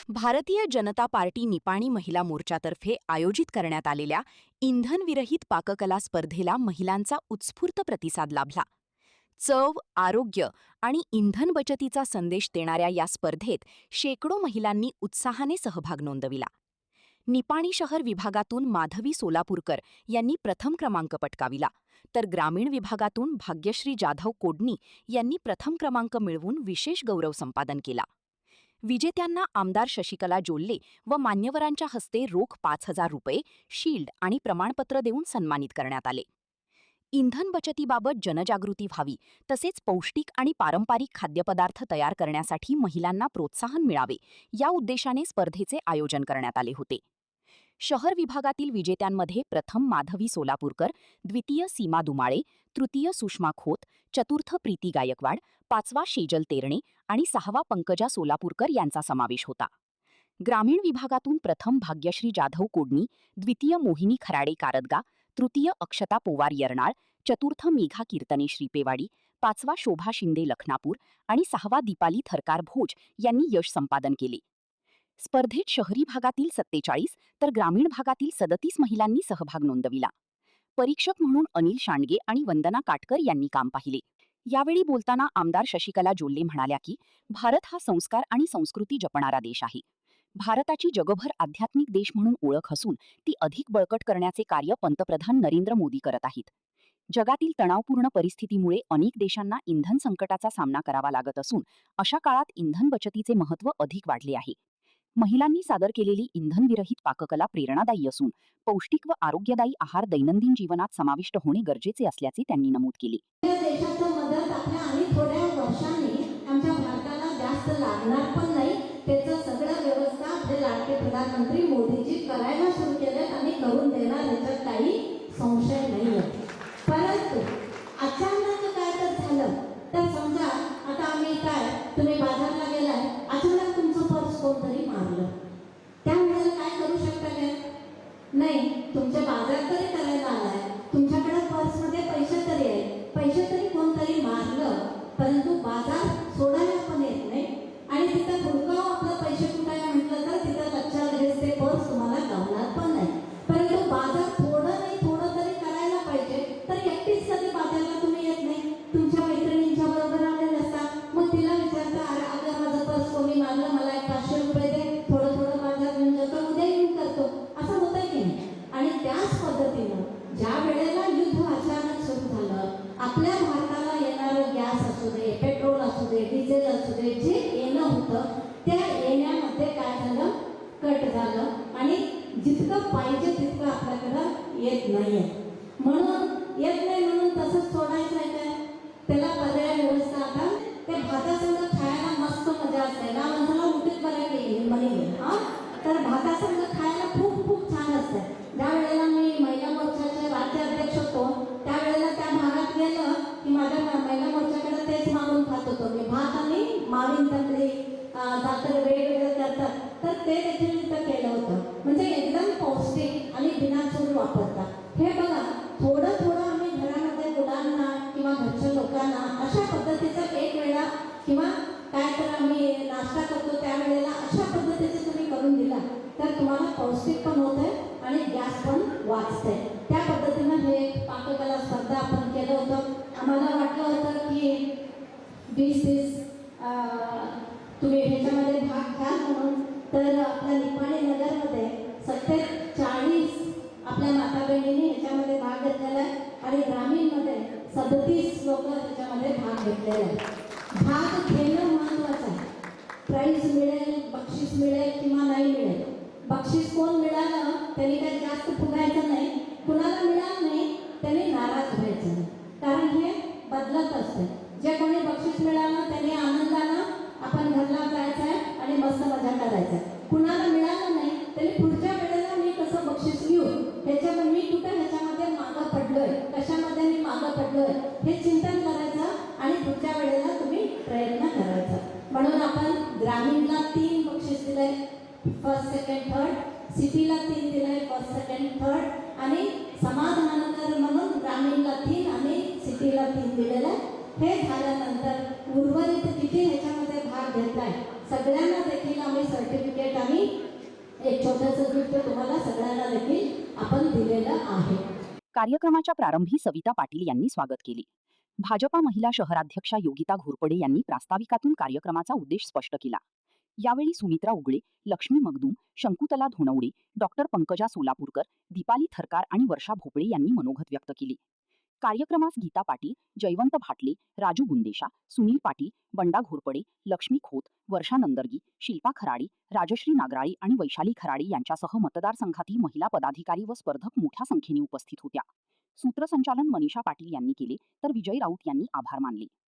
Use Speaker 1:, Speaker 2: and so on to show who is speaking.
Speaker 1: Bharatiya Janata party Nipani महिला मोर्चातर्फे आयोजित करण्यात आलेल्या इंधनविरहित पाककला स्पर्धेला महिलांचा उत्स्फूर्त प्रतिसाद लाभला. चव, आरोग्य आणि इंधन बचतीचा संदेश देणाऱ्या या स्पर्धेत शेकडो महिलांनी उत्साहाने सहभाग नोंदविला. निपाणी शहर विभागातून माधवी सोलापूरकर यांनी प्रथम क्रमांक पटकाविला, तर ग्रामीण विभागातून भाग्यश्री जाधव कोडणी यांनी प्रथम क्रमांक मिळवून विशेष गौरव संपादन केला. विजेत्यांना आमदार शशिकला जोल्ले व मान्यवरांच्या हस्ते रोख 5,000 रुपये, शील्ड आणि प्रमाणपत्र देऊन सन्मानित करण्यात आले. इंधन बचतीबाबत जनजागृती व्हावी तसेच पौष्टिक आणि पारंपरिक खाद्यपदार्थ तयार करण्यासाठी महिलांना प्रोत्साहन मिळावे या उद्देशाने स्पर्धेचे आयोजन करण्यात आले होते. शहर विभागातील विजेत्यांमध्ये प्रथम माधवी सोलापूरकर, द्वितीय सीमा दुमाळे, तृतीय सुषमा खोत, चतुर्थ प्रीती गायकवाड, पाचवा शेजल तेरणे आणि सहावा पंकजा सोलापूरकर यांचा समावेश होता. ग्रामीण विभागातून प्रथम भाग्यश्री जाधव कोडणी, द्वितीय मोहिनी खराडे कारदगा, तृतीय अक्षता पोवार यरनाळ, चतुर्थ मेघा कीर्तने श्रीपेवाडी, पाचवा शोभा शिंदे लखनापूर आणि सहावा दीपाली थरकार भोज यांनी यश संपादन केले. स्पर्धेत शहरी भागातील 47 तर ग्रामीण भागातील 37 महिलांनी सहभाग नोंदविला. परीक्षक म्हणून अनिल शांडगे आणि वंदना काटकर यांनी काम पाहिले. यावेळी बोलताना आमदार शशिकला जोल्ले म्हणाल्या की भारत हा संस्कार आणि संस्कृती जपणारा देश आहे. भारताची जगभर आध्यात्मिक देश म्हणून ओळख असून ती अधिक बळकट करण्याचे कार्य पंतप्रधान नरेंद्र मोदी करत आहेत. जगातील तणावपूर्ण परिस्थितीमुळे अनेक देशांना इंधन संकटाचा सामना करावा लागत असून अशा काळात इंधन बचतीचे महत्त्व अधिक वाढले आहे. महिलांनी सादर केलेली इंधनविरहित पाककला प्रेरणादायी असून पौष्टिक व आरोग्यदायी आहार दैनंदिन जीवनात समाविष्ट होणे गरजेचे असल्याचे त्यांनी नमूद केले.
Speaker 2: देशाचं मदत आपल्या आणि थोड्या वर्षांनी आमच्या भारताला जास्त लागणार पण नाही. त्याचं सगळं व्यवस्था आपले लाडके प्रधानमंत्री मोदीजी करायला सुरू केले आणि करून देणार याच्यात काही संशय नाही. परंतु अचानक काय तर झालं तर समजा आता आम्ही तुम्ही बाजारला गेलाय, अचानक तुमचं पर्स कोणतरी मारलं, त्यावेळेला काय करू शकता काय? नाही, तुमचे बाजार तरी करायला आलाय, तुमच्याकडे पर्समध्ये पैसे तरी आहे, पैसे तरी कोणतरी मारलं, परंतु बाजार सोडायला पण येत नाही आणि तिथं हुडकाव आपलं पैसे कुठे म्हटलं तर तिथं लक्षात लगेच ते पर्स तुम्हाला गावणार पण नाही. परंतु बाजार थोडं नाही थोडं तरी करायला पाहिजे. तर एकटीच कधी बाजारला तुम्ही येत नाही, तुमच्या मैत्रिणींच्या बरोबर आलेले असता, मग तिला विचारता अगं माझं पर्स कोणी मारलं, मला 500 रुपये दे, थोडं थोडं बाजार घेऊन जातो, उद्या येऊन करतो, असं होतंय की नाही? आणि त्याच पद्धतीनं ज्या वेळेला युद्ध अचानक सुरू झालं, आपल्या भारताला येणारं गॅस असू दे, पेट्रोल असू दे, डिझेल असू दे, जे येणं होतं त्या येण्यामध्ये काय झालं, कट झालं आणि जितकं पाहिजे तितकं आपल्याकडं येत नाहीये. म्हणून येत नाही म्हणून तसंच सोडायचं आहे काय? त्याला पर्याय व्यवस्था आता त्या भातासंग खायला मस्त मजा असते ना, माणसाला उठीत बरं म्हणे हा, तर भातासंग खायला खूप खूप छान असते. ज्या वेळेला मी महिला मोर्चाचे राज्याध्यक्ष होतो त्यावेळेला त्या भागात गेलं की माझ्या महिला मोर्चाकडे तेच मागून खात होतो मी, भात आणि मावीन तंत्री जातर वेगवेगळे करतात, तर ते देखील तिथं केलं होतं. म्हणजे एकदम पौष्टिक आणि बिनाचूर वापरतात. हे बघा, थोडं थोडं आम्ही घरामध्ये मुलांना किंवा घरच्या लोकांना अशा पद्धतीचं एक वेळा किंवा काय तर आम्ही नाश्ता करतो त्यावेळेला अशा पद्धतीचं तुम्ही करून दिला तर तुम्हाला पौष्टिक पण होत आहे आणि गॅस पण वाचते. त्या पद्धतीनं हे पाककला स्पर्धा आपण केलं होतं. आम्हाला वाटलं होतं की 20-30 तुम्ही ह्याच्यामध्ये भाग घ्या म्हणून, तर आपल्या निपाणी नगरमध्ये 47 आपल्या माता बहिणींनी ह्याच्यामध्ये भाग घेतलेला आहे आणि ग्रामीणमध्ये 37 लोक ह्याच्यामध्ये भाग घेतलेले आहेत. भाग घेणं महत्त्वाचं आहे. प्राईज मिळेल, बक्षीस मिळेल किंवा नाही मिळेल. बक्षीस कोण मिळालं त्यांनी काही जास्त फुगायचं नाही, कुणाला मिळालं नाही त्यांनी नाराज व्हायचं नाही, कारण हे बदलत असते. जे कोणी बक्षीस मिळालं त्यांनी आनंदानं आपण घरला जायचं आहे आणि मस्त मजा करायचं आहे. कुणाला मिळालं नाही त्यांनी पुढच्या वेळेला मी कसं बक्षीस घेऊ, ह्याच्यामध्ये मी कुठे ह्याच्यामध्ये मागं पडलोय, कशामध्ये मी मागं पडलोय हे चिंतन करायचं आणि पुढच्या वेळेला तुम्ही प्रयत्न करायचा. म्हणून आपण ग्रामीणला 3 बक्षीस दिले, फर्स्ट सेकंड थर्ड, सिटीला 3 दिले, फर्स्ट सेकंड थर्ड आणि समाधानकर म्हणून ग्रामीणला 3 आणि सिटीला 3 दिलेले. हे झाल्यानंतर उर्वरित किती ह्याच्यामध्ये भाग घेतलाय सगळ्यांना देखील आम्ही सर्टिफिकेट आणि एक छोटंसं गिफ्ट तुम्हाला सगळ्यांना देखील आपण दिलेलं आहे.
Speaker 1: कार्यक्रमाच्या प्रारंभी सविता पाटील यांनी स्वागत केले. भाजपा महिला शहराध्यक्षा योगिता घोरपडे यांनी प्रास्ताविकातून कार्यक्रमाचा उद्देश स्पष्ट केला. यावेळी सुमित्रा उगळे, लक्ष्मी मगदूम, शंकुतला धोणवडे, डॉक्टर पंकजा सोलापूरकर, दीपाली थरकार आणि वर्षा भोपळे यांनी मनोगत व्यक्त केले. कार्यक्रमास गीता पाटील, जयवंत भाटले, राजू गुंदेशा, सुनील पाटील, बंडा घोरपडे, लक्ष्मी खोत, वर्षा नंदर्गी, शिल्पा खराडे, राजश्री नागराळी आणि वैशाली खराडे यांच्यासह मतदारसंघातील महिला पदाधिकारी व स्पर्धक मोठ्या संख्येने उपस्थित होत्या. सूत्रसंचालन मनीषा पाटील यांनी केले तर विजय राऊत यांनी आभार मानले.